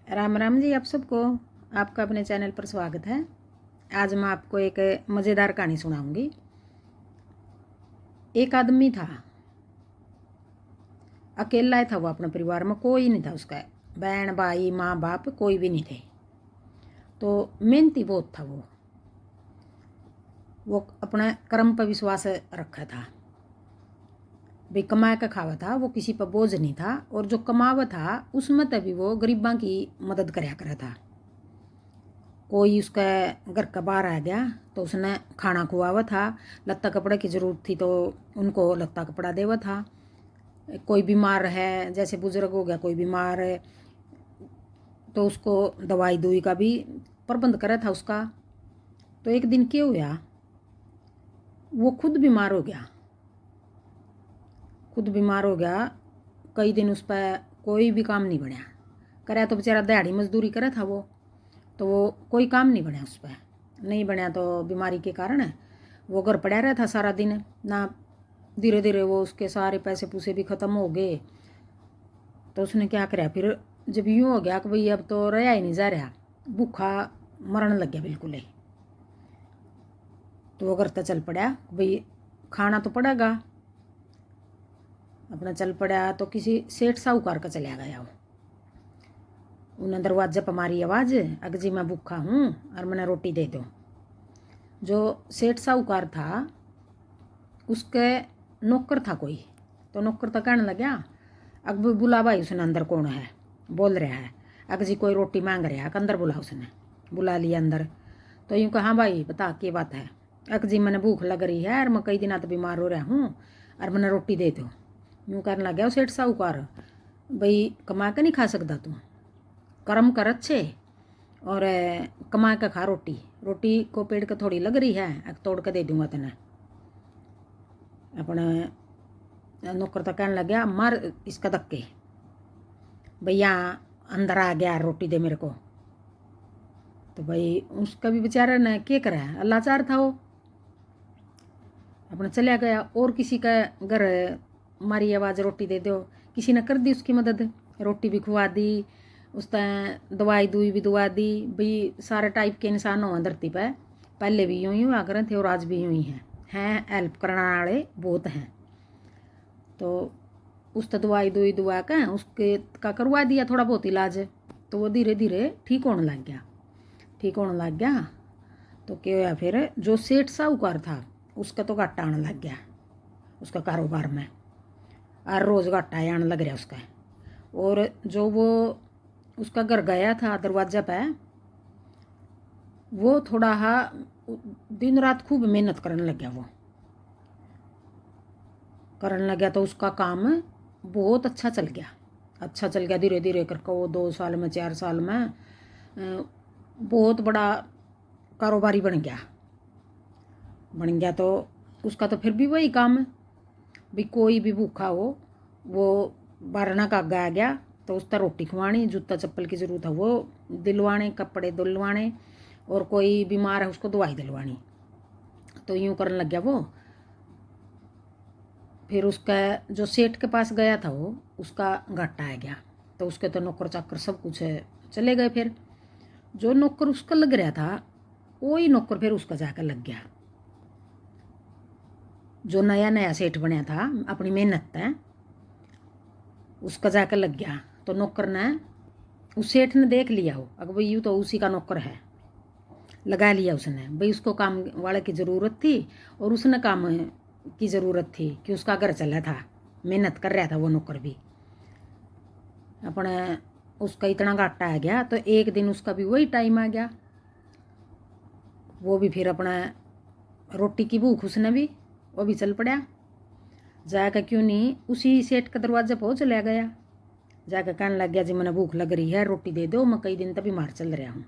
राम राम जी आप सबको। आपका अपने चैनल पर स्वागत है। आज मैं आपको एक मज़ेदार कहानी सुनाऊंगी। एक आदमी था, अकेला ही था वो, अपने परिवार में कोई नहीं था उसका, बहन भाई माँ बाप कोई भी नहीं थे। तो मेहनती बहुत था वो अपने कर्म पर विश्वास रखा था। भाई कमा के खावा था वो, किसी पर बोझ नहीं था, और जो कमावा था उसमें तभी वो गरीबां की मदद कराया करा था। कोई उसका घर का बाहर आ गया तो उसने खाना खुआवा था, लत्ता कपड़े की ज़रूरत थी तो उनको लत्ता कपड़ा देवा था। कोई बीमार है, जैसे बुजुर्ग हो गया कोई बीमार है, तो उसको दवाई दुई का भी प्रबंध करा था उसका। तो एक दिन क्या हुआ, वो खुद बीमार हो गया। कई दिन उस पर कोई भी काम नहीं बनया। करा तो बेचारा दिहाड़ी मजदूरी करा था वो, तो वो कोई काम नहीं बनया उस पर, नहीं बनया। तो बीमारी के कारण वो घर पड़ा रहा था सारा दिन ना। धीरे धीरे वो उसके सारे पैसे पूसे भी ख़त्म हो गए। तो उसने क्या करा फिर, जब यूँ हो गया कि भाई अब तो रहा ही नहीं जा रहा, भूखा मरण लग गया बिल्कुल ही। तो वो करता चल पड़ा, भाई खाना तो पड़ेगा। अपना चल पड़ा तो किसी सेठ साहूकार का चला गया वो। उन्हें दरवाजे पर मारी आवाज़, अग जी मैं भूखा हूँ और मैंने रोटी दे दो। जो सेठ साहूकार था उसके नौकर था कोई, तो नौकर तो कहने लगा, अग बुला भाई उसने अंदर कौन है, बोल रहा है, अग जी कोई रोटी मांग रहा है, अंदर बुला। उसने बुला लिया अंदर। तो यूँ कहा, हाँ भाई बता क्या बात है। अग जी मैंने भूख लग रही है और मैं कई दिन तो बीमार हो रहा हूँ और मैंने रोटी दे दो। यूँ करने लग गया सेठ साहूकार, भाई कमा के नहीं खा सकता तू, कर्म कर अच्छे और कमा के खा रोटी। रोटी को पेड़ के थोड़ी लग रही है, तोड़ के दे दूंगा तेने। अपने नौकर तो कहने लग गया, मार इसका धक्के, भैया अंदर आ गया रोटी दे मेरे को। तो भाई उसका भी बेचारा ने क्या करा है, लाचार था वो, अपने चला गया। और किसी का घर मारी आवाज़ रोटी दे दो, किसी ने कर दी उसकी मदद, रोटी भी खुआ दी, उसने दवाई दुई भी दुआ दी। भाई सारे टाइप के इंसान हो धरती पर, पहले भी यूँ ही हुआ करते थे और आज भी यूँ ही हैं हेल्प करने वाले बहुत हैं। तो उसने दवाई दुई दुआ के उसके का करवा दिया थोड़ा बहुत इलाज। तो वो धीरे धीरे ठीक होने लग गया। तो क्या हुआ फिर, जो सेठ साहूकार था उसका तो घाटा आने लग गया उसका कारोबार में, और रोज़ घाटा आने लग रहा उसका। और जो वो उसका घर गया था दरवाजा पे, वो थोड़ा हा दिन रात खूब मेहनत करने लग गया। तो उसका काम बहुत अच्छा चल गया। धीरे धीरे करके वो 2 साल में 4 साल में बहुत बड़ा कारोबारी बन गया। तो उसका तो फिर भी वही काम है, भी कोई भी भूखा हो वो बारना का आगे आ गया तो उसका रोटी खुआनी, जूता चप्पल की ज़रूरत है वो दिलवाने, कपड़े दिलवाने, और कोई बीमार है उसको दवाई दिलवानी। तो यूँ करने लग गया वो। फिर उसका जो सेठ के पास गया था वो, उसका घाटा आ गया। तो उसके तो नौकर चाकर सब कुछ चले गए। फिर जो नौकर उसका लग रहा था वही नौकर फिर उसका जाकर लग गया। जो नया नया सेठ बनया था अपनी मेहनत है, उसका जाकर लग गया। तो नौकर ने, उस सेठ ने देख लिया हो, अगर भाई यूँ तो उसी का नौकर है, लगा लिया उसने। भाई उसको काम वाले की ज़रूरत थी और उसने काम की ज़रूरत थी कि उसका घर चला था, मेहनत कर रहा था वो नौकर भी। अपने उसका इतना घाटा आ गया तो एक दिन उसका भी वही टाइम आ गया। वो भी फिर अपना रोटी की भूख उसने भी, वो भी चल पड़ा। जाकर क्यों नहीं उसी सेठ का दरवाजा पहुँच चला गया। जाकर कहने लग गया, जी मैंने भूख लग रही है रोटी दे दो, मैं कई दिन तक बीमार चल रहा हूँ।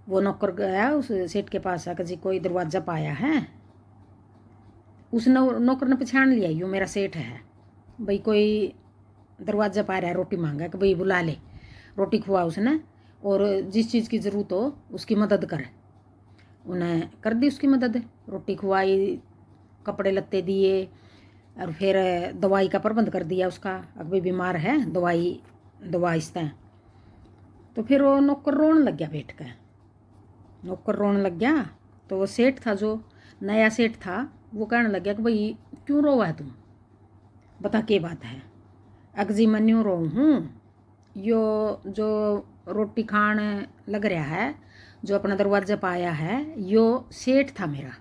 वो नौकर गया उस सेठ के पास, आकर जी कोई दरवाजा पाया है। उस नौकर ने पहचान लिया, यूँ मेरा सेठ है, भाई कोई दरवाजा पा रहा है, रोटी मांगा कि भाई बुला ले, रोटी खुआ उसने, और जिस चीज़ की ज़रूरत हो उसकी मदद करे। उन्हें कर दी उसकी मदद, रोटी खुआई, कपड़े लत्ते दिए, और फिर दवाई का प्रबंध कर दिया उसका। अब भाई बीमार है, दवाई दवा इसता तो फिर वो नौकर रोने लग गया बैठ कर। नौकर रोने लग गया तो वो सेठ था, जो नया सेठ था, वो कहने लग गया कि भाई क्यों रोवा है तुम, बता क्या बात है। अगजी मैं न्यू रो हूँ, यो जो रोटी खान लग रहा है, जो अपना दरवाजा पाया है, यो सेठ था मेरा,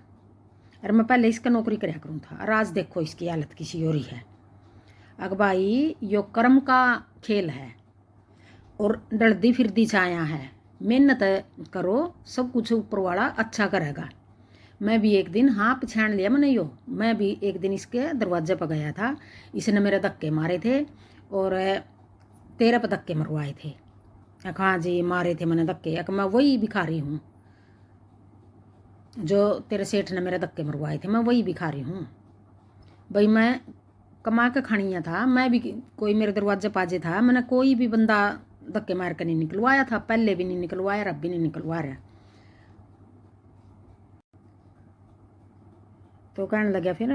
और मैं पहले इसका नौकरी कराया करूँ था, और आज देखो इसकी हालत किसी और ही है। अग भाई यो कर्म का खेल है और डलदी फिरदी छाया है, मेहनत करो, सब कुछ ऊपर वाला अच्छा करेगा। मैं भी एक दिन, हाँ पछाण लिया मैंने यो, मैं भी एक दिन इसके दरवाजे पर गया था, इसने मेरे धक्के मारे थे और 13 पे धक्के मरवाए थे। हाँ जी मारे थे मैंने धक्के, मैं वही भिखारी हूँ जो तेरे सेठ ने मेरे धक्के मरवाए थे, मैं वही भिखारी हूँ भाई। मैं कमा के खानिया था, मैं भी कोई मेरे दरवाजे पाजे था, मैंने कोई भी बंदा धक्के मार कर नहीं निकलवाया था, पहले भी नहीं निकलवाया, अब भी नहीं निकलवा रहा। तो कहने लगा फिर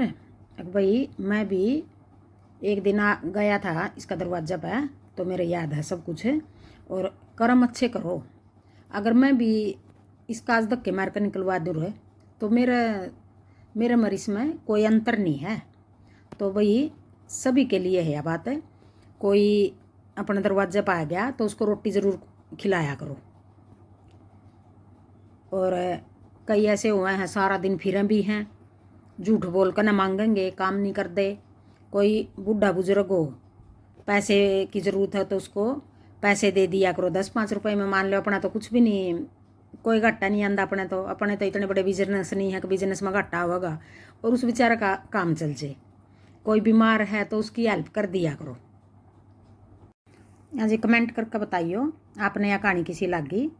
भाई मैं भी एक दिन गया था इसका दरवाजा पे, तो मेरे याद है सब कुछ, और कर्म अच्छे करो। अगर मैं भी इसका आज धक्के मार कर निकलवा दूँ रहे तो मेरे मरीज में कोई अंतर नहीं है। तो भाई सभी के लिए है यह बात है, कोई अपने दरवाजे पर आ गया तो उसको रोटी ज़रूर खिलाया करो। और कई ऐसे हुए हैं सारा दिन फिरें भी हैं, झूठ बोल कर न मांगेंगे, काम नहीं कर दे। कोई बूढ़ा बुजुर्ग हो, पैसे की ज़रूरत है तो उसको पैसे दे दिया करो, 10-5 रुपए में। मान लो अपना तो कुछ भी नहीं, कोई घाटा नहीं आंदा अपने तो इतने बड़े बिजनेस नहीं है कि बिजनेस में घाटा होगा और उस बेचारे का काम चल जाए। कोई बीमार है तो उसकी हेल्प कर दिया करो। हाँ जी, कमेंट करके बताइयो आपने यह कहानी किसी लगी।